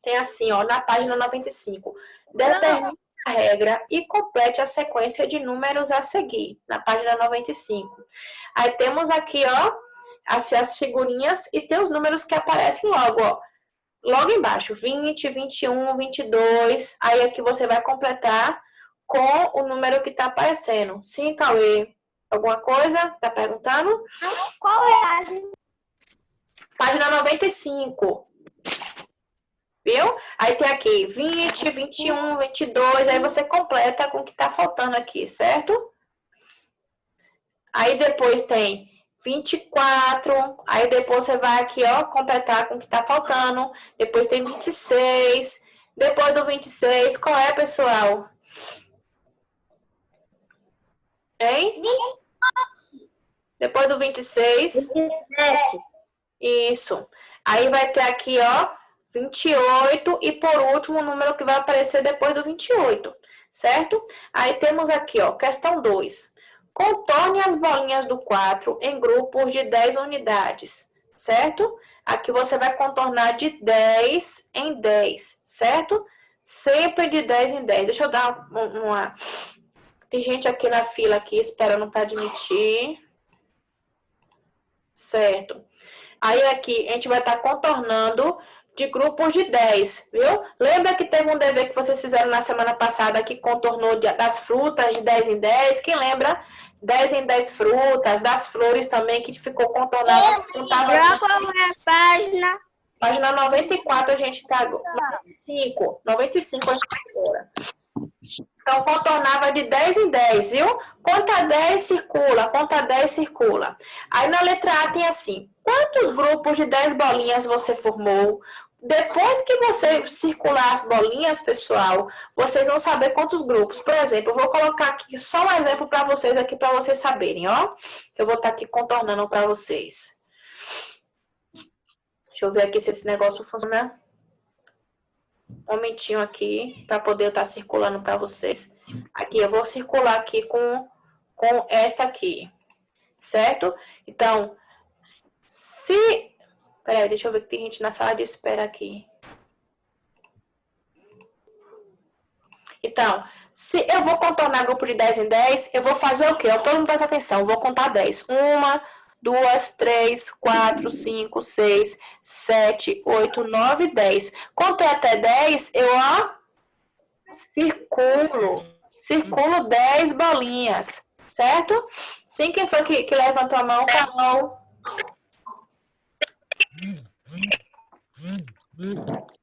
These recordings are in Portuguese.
tem assim, ó, na página 95. Determine a regra e complete a sequência de números a seguir, na página 95. Aí temos aqui, ó, as figurinhas e tem os números que aparecem logo, ó. Logo embaixo, 20, 21, 22. Aí aqui você vai completar com o número que tá aparecendo. Sim, Cauê? Alguma coisa? Tá perguntando? Qual é a Página 95. Viu? Aí tem aqui 20, 21, 22. Aí você completa com o que tá faltando aqui, certo? Aí depois tem 24. Aí depois você vai aqui, ó, completar com o que tá faltando. Depois tem 26. Depois do 26, qual é, pessoal? Hein? Depois do 26. 27. Isso. Aí vai ter aqui, ó, 28 e por último o número que vai aparecer depois do 28, certo? Aí temos aqui, ó, questão 2. Contorne as bolinhas do 4 em grupos de 10 unidades, certo? Aqui você vai contornar de 10 em 10, certo? Sempre de 10 em 10. Deixa eu dar uma... Tem gente aqui na fila aqui esperando para admitir. Certo. Aí aqui a gente vai estar contornando de grupos de 10, viu? Lembra que teve um dever que vocês fizeram na semana passada que contornou das frutas de 10 em 10? Quem lembra? 10 em 10 frutas, das flores também, que ficou contornado. Qual é a página? Página 94 a gente tá... 95 a gente tá agora. Então, contornava de 10 em 10, viu? Conta 10, circula. Conta 10, circula. Aí, na letra A tem assim, quantos grupos de 10 bolinhas você formou? Depois que você circular as bolinhas, pessoal, vocês vão saber quantos grupos. Por exemplo, eu vou colocar aqui só um exemplo para vocês aqui, para vocês saberem, ó. Eu vou estar aqui contornando para vocês. Deixa eu ver aqui se esse negócio funciona. Um momentinho aqui, para poder eu estar circulando para vocês. Aqui, eu vou circular aqui com essa aqui, certo? Então, se... Peraí, deixa eu ver que tem gente na sala de espera aqui. Então, se eu vou contornar grupo de 10 em 10, eu vou fazer o quê? Todo mundo presta atenção, eu vou contar 10. 1, 2, 3, 4, 5, 6, 7, 8, 9, 10. Contei até 10, eu, ó, circulo 10 bolinhas, certo? Sim, quem foi que levantou a mão? Carol.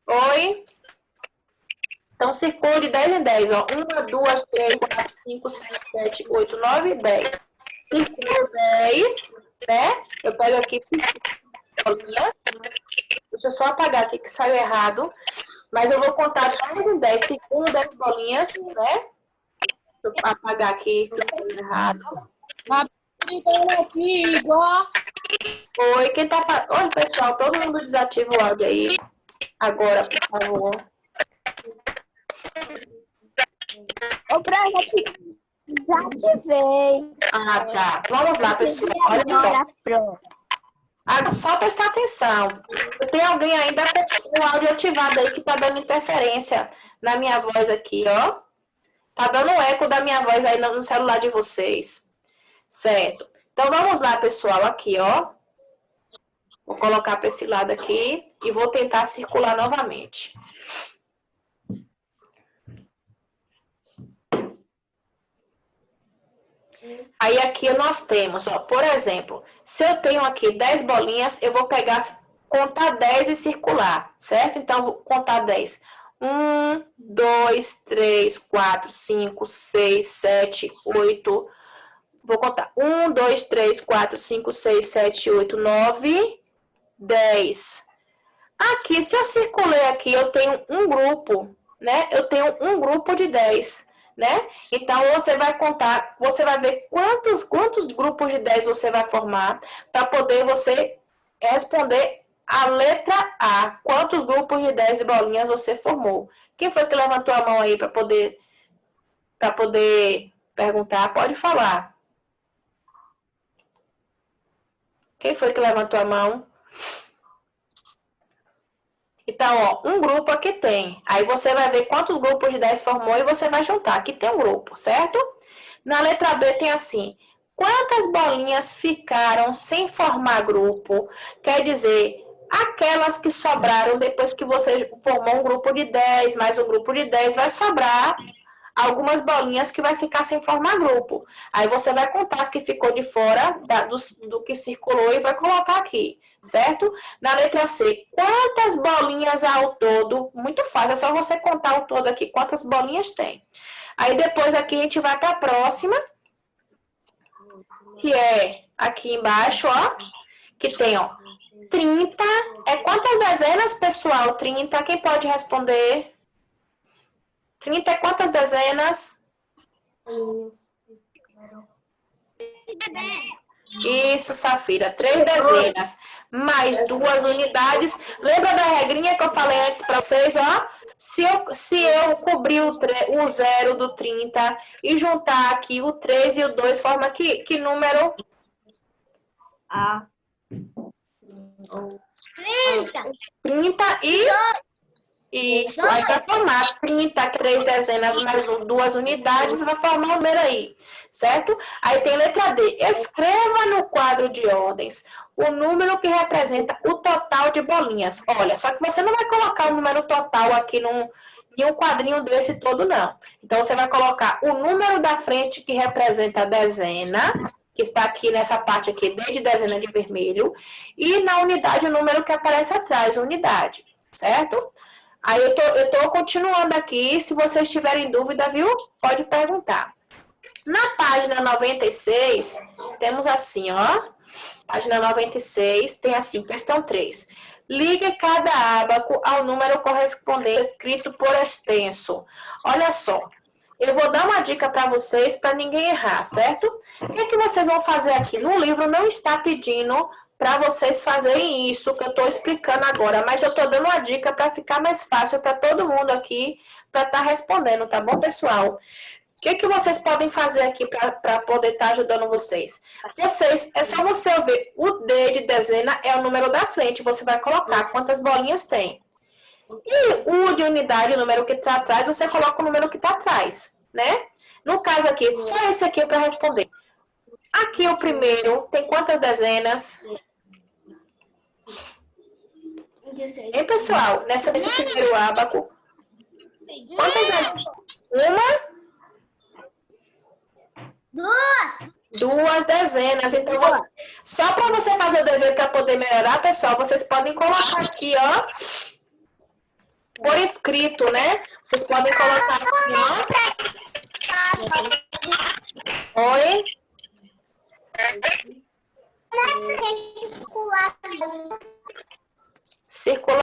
Oi? Então, circulo de 10 em 10, ó. 1, 2, 3, 4, 5, 6, 7, 8, 9, 10. Circulo 10, né? Eu pego aqui 5 bolinhas. Deixa eu só apagar aqui que saiu errado. Mas eu vou contar 10 em 10. Circulo 10 bolinhas, né? Deixa eu apagar aqui que saiu errado. Oi, quem tá falando? Oi, pessoal, todo mundo desativa o áudio aí. Agora, por favor. Ô, Pro, já te desativei. Ah, tá. Vamos lá, pessoal. Olha só. Agora, só prestar atenção. Tem alguém ainda com o áudio ativado aí que tá dando interferência na minha voz aqui, ó. Tá dando eco da minha voz aí no celular de vocês. Certo. Então, vamos lá, pessoal. Aqui, ó. Vou colocar para esse lado aqui e vou tentar circular novamente. Aí aqui nós temos, ó, por exemplo, se eu tenho aqui 10 bolinhas, eu vou pegar, contar 10 e circular, certo? Então, vou contar 10. 1, 2, 3, 4, 5, 6, 7, 8. Vou contar. 1, 2, 3, 4, 5, 6, 7, 8, 9, 10. Aqui, se eu circulei aqui, eu tenho um grupo, né? Eu tenho um grupo de 10, né? Então, você vai contar, você vai ver quantos grupos de 10 você vai formar para poder você responder a letra A. Quantos grupos de 10 bolinhas você formou? Quem foi que levantou a mão aí para poder perguntar? Pode falar. Quem foi que levantou a mão? Então, ó, um grupo aqui tem. Aí você vai ver quantos grupos de 10 formou e você vai juntar. Aqui tem um grupo, certo? Na letra B tem assim, quantas bolinhas ficaram sem formar grupo? Quer dizer, aquelas que sobraram depois que você formou um grupo de 10, mais um grupo de 10, vai sobrar algumas bolinhas que vai ficar sem formar grupo. Aí você vai contar as que ficou de fora do que circulou e vai colocar aqui, certo? Na letra C, quantas bolinhas ao todo? Muito fácil, é só você contar o todo aqui, quantas bolinhas tem. Aí depois aqui a gente vai para a próxima, que é aqui embaixo, ó, que tem, ó, 30. É quantas dezenas, pessoal? 30, quem pode responder? 30 é quantas dezenas? Isso, Safira, 3 dezenas, mais 2 unidades. Lembra da regrinha que eu falei antes para vocês, ó? Se eu cobrir o 0 do 30 e juntar aqui o 3 e o 2, forma que número? 30 e... Isso, aí vai formar 30, 3 dezenas mais 2 unidades, vai formar o número aí, certo? Aí tem letra D. Escreva no quadro de ordens o número que representa o total de bolinhas. Olha, só que você não vai colocar o número total aqui em um quadrinho desse todo, não. Então, você vai colocar o número da frente que representa a dezena, que está aqui nessa parte aqui, D de dezena de vermelho, e na unidade o número que aparece atrás, unidade, certo? Aí eu tô continuando aqui, se vocês tiverem dúvida, viu? Pode perguntar. Na página 96, temos assim, ó. Página 96, tem assim, questão 3. Ligue cada ábaco ao número correspondente escrito por extenso. Olha só, eu vou dar uma dica para vocês, para ninguém errar, certo? O que é que vocês vão fazer aqui? No livro não está pedindo para vocês fazerem isso que eu estou explicando agora, mas eu estou dando uma dica para ficar mais fácil para todo mundo aqui, para estar respondendo, tá bom, pessoal? O que que vocês podem fazer aqui para poder estar ajudando vocês? É só você ver, o D de dezena é o número da frente, você vai colocar quantas bolinhas tem. E o de unidade, o número que está atrás, você coloca o número que está atrás, né? No caso aqui, só esse aqui para responder. Aqui o primeiro, tem quantas dezenas? Hein, pessoal? Nesse primeiro ábaco. Quantas dezenas? Uma? Duas dezenas. Então, só para você fazer o dever para poder melhorar, pessoal, vocês podem colocar aqui, ó, por escrito, né? Vocês podem colocar assim, ó. Oi? Circular.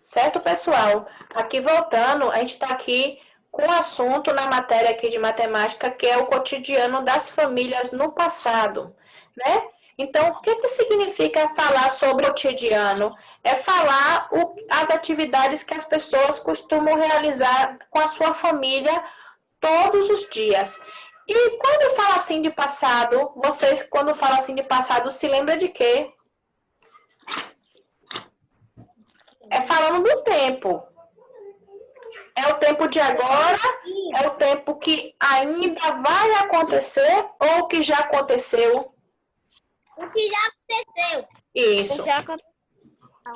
Certo, pessoal? Aqui voltando, a gente está aqui com o assunto na matéria aqui de matemática, que é o cotidiano das famílias no passado, né? Então, o que que significa falar sobre o cotidiano? É falar as atividades que as pessoas costumam realizar com a sua família todos os dias. E quando fala assim de passado, vocês, quando falam assim de passado, se lembra de quê? É falando do tempo. É o tempo de agora, é o tempo que ainda vai acontecer ou que já aconteceu? O que já aconteceu? Isso.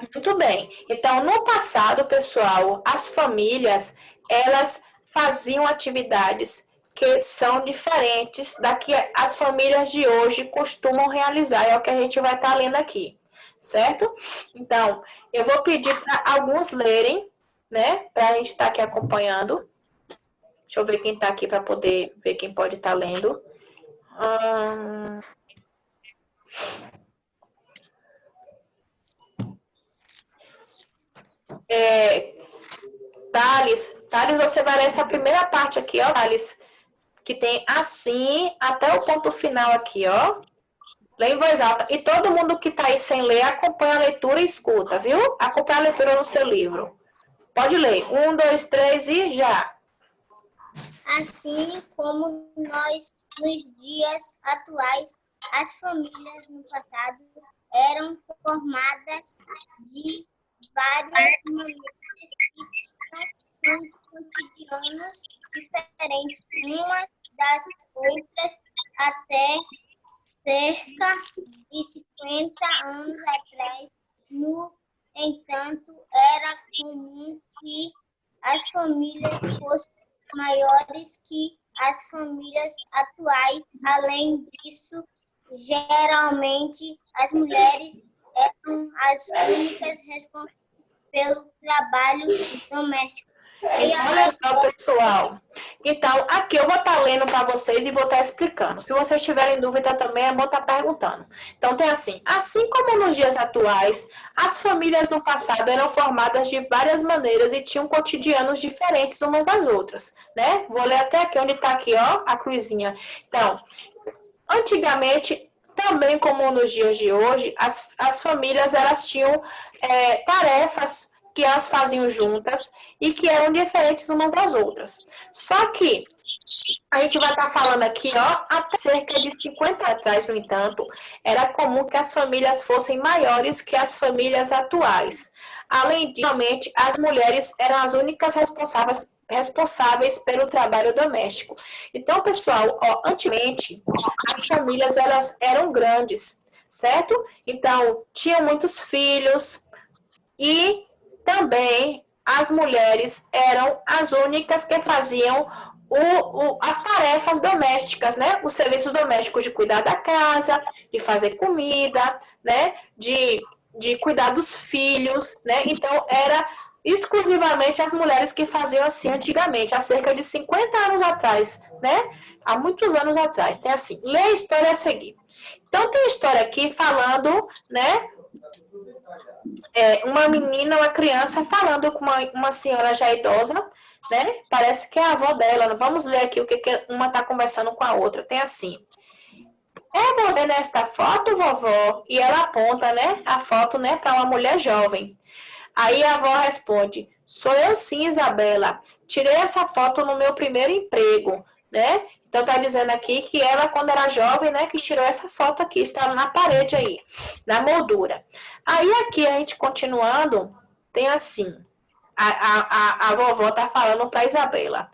Muito bem. Então, no passado, pessoal, as famílias, elas faziam atividades que são diferentes da que as famílias de hoje costumam realizar. É o que a gente vai estar lendo aqui, certo? Então, eu vou pedir para alguns lerem, né? Para a gente estar aqui acompanhando. Deixa eu ver quem está aqui para poder ver quem pode estar lendo. Thales, você vai ler essa primeira parte aqui, ó, Thales, que tem assim até o ponto final aqui, ó. Lê em voz alta. E todo mundo que está aí sem ler, acompanha a leitura e escuta, viu? Acompanha a leitura no seu livro. Pode ler. 1, 2, 3 e já. Assim como nós nos dias atuais, as famílias no passado eram formadas de várias mulheres que tinham cotidianos diferentes umas das outras até cerca de 50 anos atrás. No entanto, era comum que as famílias fossem maiores que as famílias atuais. Além disso, geralmente as mulheres eram as únicas responsáveis pelo trabalho doméstico. Então, olha só, pessoal. Então, aqui eu vou estar lendo para vocês e vou estar explicando. Se vocês tiverem dúvida também, é bom estar perguntando. Então, tem assim como nos dias atuais, as famílias no passado eram formadas de várias maneiras e tinham cotidianos diferentes umas das outras, né? Vou ler até aqui, onde está aqui, ó, a cruzinha. Então, antigamente, também como nos dias de hoje, as famílias, elas tinham tarefas que elas faziam juntas e que eram diferentes umas das outras. Só que a gente vai estar falando aqui, ó, até cerca de 50 anos atrás, no entanto, era comum que as famílias fossem maiores que as famílias atuais. Além disso, realmente, as mulheres eram as únicas responsáveis pelo trabalho doméstico. Então, pessoal, ó, antigamente, as famílias, elas eram grandes, certo? Então, tinham muitos filhos e também as mulheres eram as únicas que faziam as tarefas domésticas, né? Os serviços domésticos de cuidar da casa, de fazer comida, né? De cuidar dos filhos, né? Então, era exclusivamente as mulheres que faziam assim antigamente, há cerca de 50 anos atrás, né? Há muitos anos atrás. Tem assim, lê a história a seguir. Então, tem a história aqui falando, né? Uma menina, uma criança falando com uma senhora já idosa, né? Parece que é a avó dela. Vamos ler aqui o que uma está conversando com a outra. Tem assim: é você nesta foto, vovó? E ela aponta, né, a foto, né, para uma mulher jovem. Aí a avó responde: sou eu sim, Isabela. Tirei essa foto no meu primeiro emprego, né? Então tá dizendo aqui que ela, quando era jovem, né, que tirou essa foto aqui, está na parede aí, na moldura. Aí aqui a gente continuando, tem assim, a vovó tá falando para Isabela,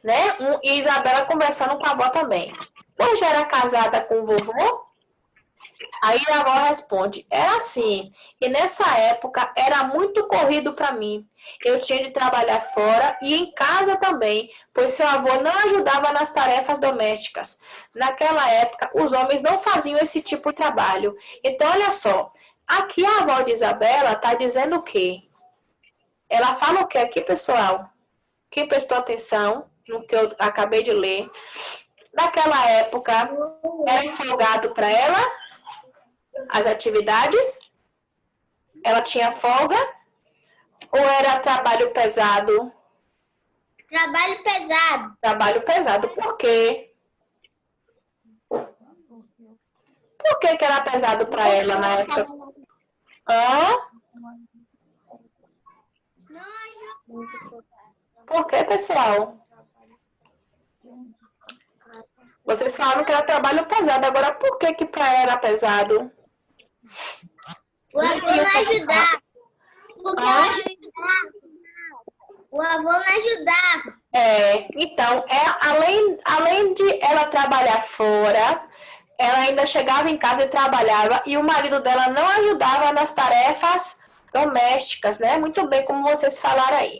né? E Isabela conversando com a avó também. Você já era casada com o vovô? Aí a avó responde: era assim, e nessa época era muito corrido para mim. Eu tinha de trabalhar fora e em casa também, pois seu avô não ajudava nas tarefas domésticas. Naquela época, os homens não faziam esse tipo de trabalho. Então, olha só, aqui a avó de Isabela está dizendo o quê? Ela fala o quê aqui, pessoal? Quem prestou atenção no que eu acabei de ler? Naquela época, era folgado para ela as atividades? Ela tinha folga? Ou era trabalho pesado? Trabalho pesado. Trabalho pesado. Por quê? Por que era pesado para ela na época? Hã? Por que, pessoal? Vocês falaram que era trabalho pesado. Agora, por que para ela era pesado? O avô não ajudava. O avô não ajudava. Então, além de ela trabalhar fora, ela ainda chegava em casa e trabalhava, e o marido dela não ajudava nas tarefas domésticas, né? Muito bem, como vocês falaram aí.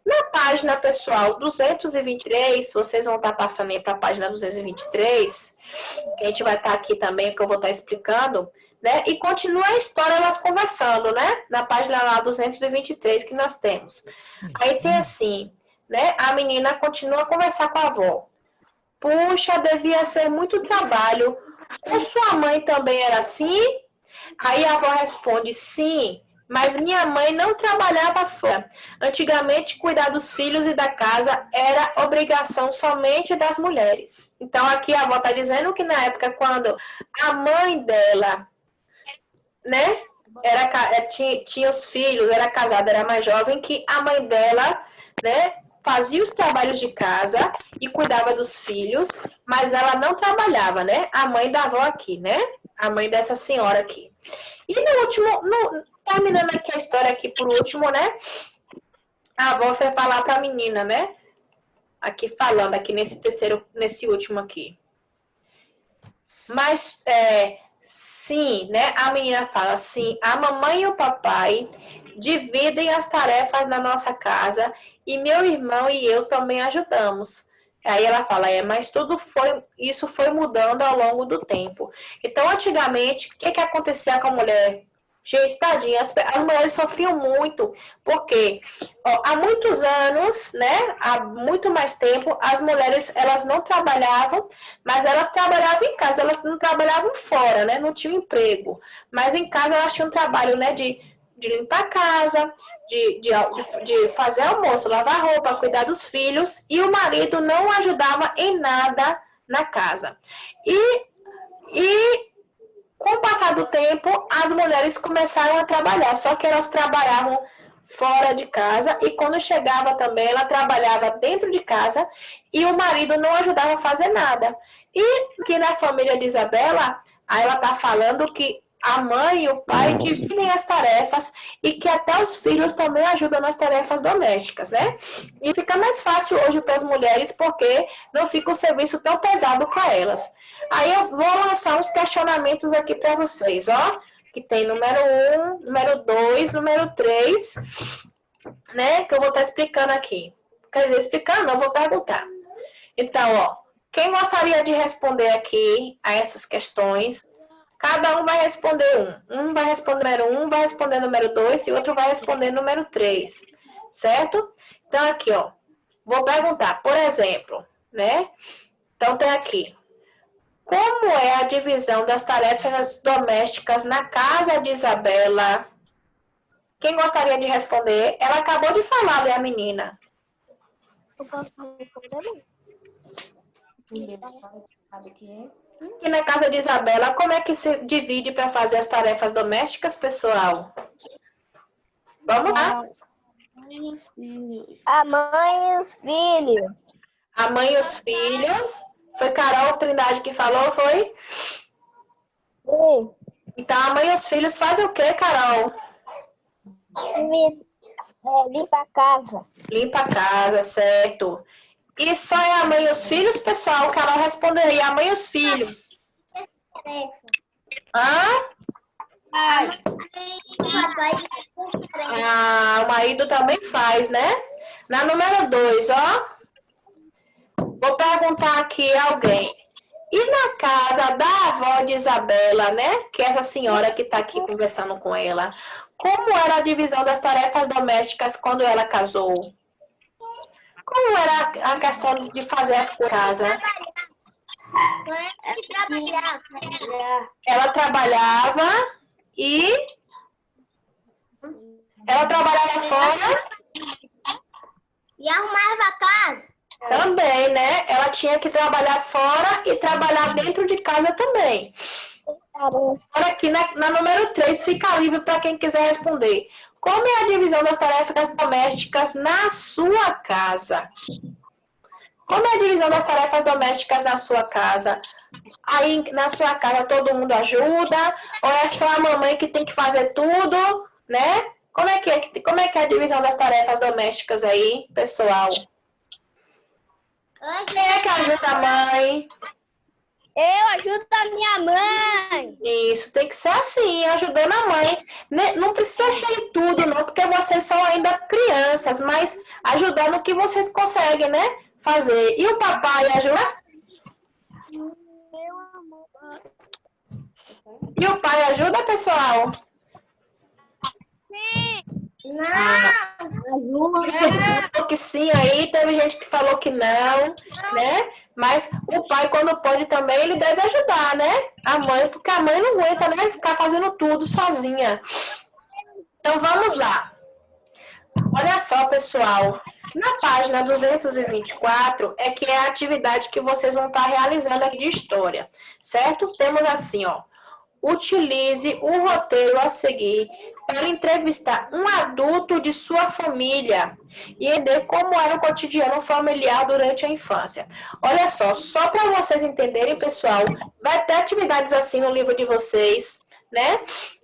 Na página, pessoal, 223, vocês vão estar passando aí para a página 223, que a gente vai estar aqui também, que eu vou estar explicando, né? E continua a história elas conversando, né? Na página lá 223 que nós temos. Aí tem assim, né? A menina continua a conversar com a avó. Puxa, devia ser muito trabalho. A sua mãe também era assim? Aí a avó responde: sim, mas minha mãe não trabalhava fora. Antigamente, cuidar dos filhos e da casa era obrigação somente das mulheres. Então, aqui a avó está dizendo que na época, quando a mãe dela, né, tinha os filhos, era casada, era mais jovem, que a mãe dela, né, fazia os trabalhos de casa e cuidava dos filhos, mas ela não trabalhava, né? A mãe da avó aqui, né? A mãe dessa senhora aqui. E no último, terminando aqui a história aqui por último, né? A avó foi falar para a menina, né? Aqui falando, aqui nesse último aqui. Mas, sim, né? A menina fala assim, a mamãe e o papai dividem as tarefas na nossa casa e meu irmão e eu também ajudamos. Aí ela fala, mas isso foi mudando ao longo do tempo. Então, antigamente, o que acontecia com a mulher? Gente, tadinha, as mulheres sofriam muito, porque há muitos anos, né, há muito mais tempo, as mulheres, elas não trabalhavam, mas elas trabalhavam em casa, elas não trabalhavam fora, né, não tinham emprego. Mas em casa elas tinham trabalho, né, de limpar a casa, de fazer almoço, lavar roupa, cuidar dos filhos, e o marido não ajudava em nada na casa. E com o passar do tempo, as mulheres começaram a trabalhar, só que elas trabalhavam fora de casa e quando chegava também, ela trabalhava dentro de casa e o marido não ajudava a fazer nada. E aqui na família de Isabela, aí ela está falando que a mãe e o pai dividem as tarefas e que até os filhos também ajudam nas tarefas domésticas, né? E fica mais fácil hoje para as mulheres porque não fica o serviço tão pesado para elas. Aí eu vou lançar uns questionamentos aqui para vocês, ó. Que tem número 1, número 2, número 3, né? Que eu vou estar explicando aqui. Quer dizer, explicando, não, eu vou perguntar. Então, ó, quem gostaria de responder aqui a essas questões? Cada um vai responder um. Um vai responder número 1, vai responder número 2 e outro vai responder número 3. Certo? Então, aqui, ó. Vou perguntar, por exemplo, né? Então, tem aqui. Como é a divisão das tarefas domésticas na casa de Isabela? Quem gostaria de responder? Ela acabou de falar, né, a menina? Eu posso responder? E na casa de Isabela, como é que se divide para fazer as tarefas domésticas, pessoal? Vamos lá. A mãe e os filhos. A mãe e os filhos. Foi Carol Trindade que falou, foi? Sim. Então, a mãe e os filhos fazem o quê, Carol? Limpa a casa. Limpa a casa, certo. E só é a mãe e os filhos, pessoal? Carol responderia, a mãe e os filhos. Hã? Ah, o marido também faz, né? Na número 2, ó. Vou perguntar aqui a alguém. E na casa da avó de Isabela, né? Que é essa senhora que está aqui conversando com ela. Como era a divisão das tarefas domésticas quando ela casou? Como era a questão de fazer as coisas em casa? Ela trabalhava e... Ela trabalhava fora? E arrumava a casa. Também, né? Ela tinha que trabalhar fora e trabalhar dentro de casa também. Agora aqui na número 3 fica livre para quem quiser responder. Como é a divisão das tarefas domésticas na sua casa? Como é a divisão das tarefas domésticas na sua casa? Aí na sua casa todo mundo ajuda? Ou é só a mamãe que tem que fazer tudo, né? Como é que é a divisão das tarefas domésticas aí, pessoal? Quem é que ajuda a mãe? Eu ajudo a minha mãe. Isso, tem que ser assim, ajudando a mãe. Não precisa ser em tudo, não, porque vocês são ainda crianças, mas ajudando o que vocês conseguem, né? Fazer. E o papai ajuda? E o pai ajuda, pessoal? Sim. Não. Falou que sim aí, teve gente que falou que não, né? Mas o pai, quando pode também, ele deve ajudar, né? A mãe, porque a mãe não aguenta, né? Ficar fazendo tudo sozinha. Então, vamos lá. Olha só, pessoal. Na página 224 é que é a atividade que vocês vão estar realizando aqui de história, certo? Temos assim, ó. utilize o roteiro a seguir para entrevistar um adulto de sua família e entender como era o cotidiano familiar durante a infância. Olha só para vocês entenderem, pessoal, vai ter atividades assim no livro de vocês, né?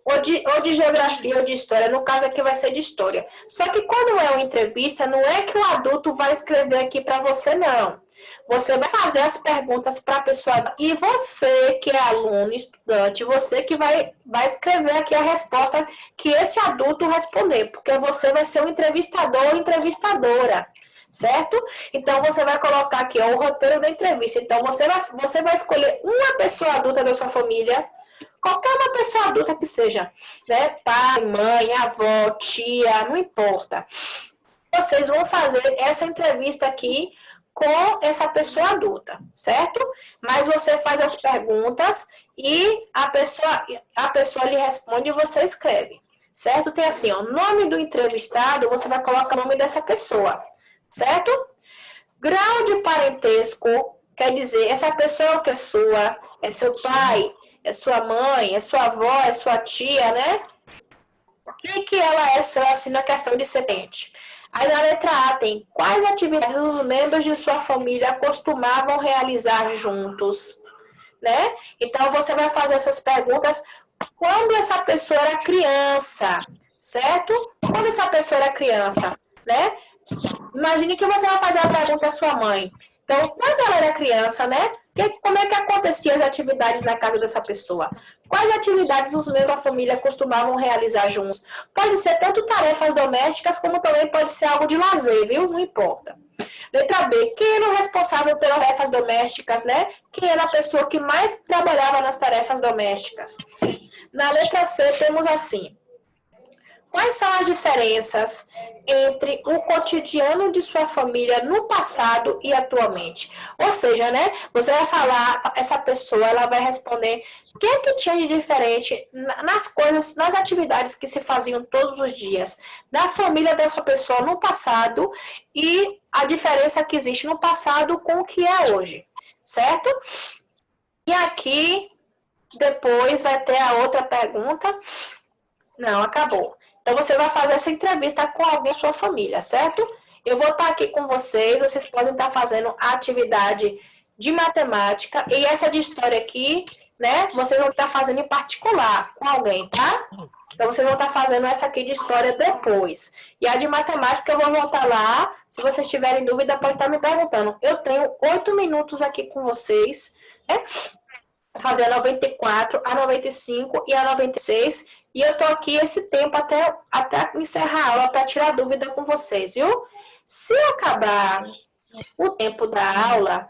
Ou de geografia ou de história, no caso aqui vai ser de história. Só que quando é uma entrevista, não é que o adulto vai escrever aqui para você, não. Você vai fazer as perguntas para a pessoa e você que é aluno, estudante, você que vai escrever aqui a resposta que esse adulto responder, porque você vai ser um entrevistador ou entrevistadora, certo? Então, você vai colocar aqui ó, o roteiro da entrevista. Então, você vai escolher uma pessoa adulta da sua família, qualquer uma pessoa adulta que seja, né? Pai, mãe, avó, tia, não importa. Vocês vão fazer essa entrevista aqui com essa pessoa adulta, certo? Mas você faz as perguntas e a pessoa lhe responde e você escreve, certo? Tem assim, ó, nome do entrevistado, você vai colocar o nome dessa pessoa, certo? Grau de parentesco, quer dizer, essa pessoa que é sua, é seu pai, é sua mãe, é sua avó, é sua tia, né? O que ela é, assim, na questão de serpente? Aí na letra A tem quais atividades os membros de sua família costumavam realizar juntos, né? Então você vai fazer essas perguntas quando essa pessoa era criança, certo? Quando essa pessoa era criança, né? Imagine que você vai fazer a pergunta à sua mãe. Então, quando ela era criança, né? Como é que aconteciam as atividades na casa dessa pessoa? Quais atividades os membros da família costumavam realizar juntos? Pode ser tanto tarefas domésticas, como também pode ser algo de lazer, viu? Não importa. Letra B. Quem era o responsável pelas tarefas domésticas, né? Quem era a pessoa que mais trabalhava nas tarefas domésticas? Na letra C, temos assim. Quais são as diferenças entre o cotidiano de sua família no passado e atualmente? Ou seja, né? Você vai falar, essa pessoa, ela vai responder o que é que tinha de diferente nas coisas, nas atividades que se faziam todos os dias na família dessa pessoa no passado e a diferença que existe no passado com o que é hoje, certo? E aqui, depois vai ter a outra pergunta. Não, acabou. Então, você vai fazer essa entrevista com alguém da sua família, certo? Eu vou estar aqui com vocês podem estar fazendo a atividade de matemática e essa de história aqui, né? Vocês vão estar fazendo em particular com alguém, tá? Então, vocês vão estar fazendo essa aqui de história depois. E a de matemática eu vou voltar lá. Se vocês tiverem dúvida, pode estar me perguntando. Eu tenho 8 minutos aqui com vocês, né? Fazer a 94, a 95 e a 96. E eu tô aqui esse tempo até encerrar a aula para tirar dúvida com vocês, viu? Se acabar o tempo da aula,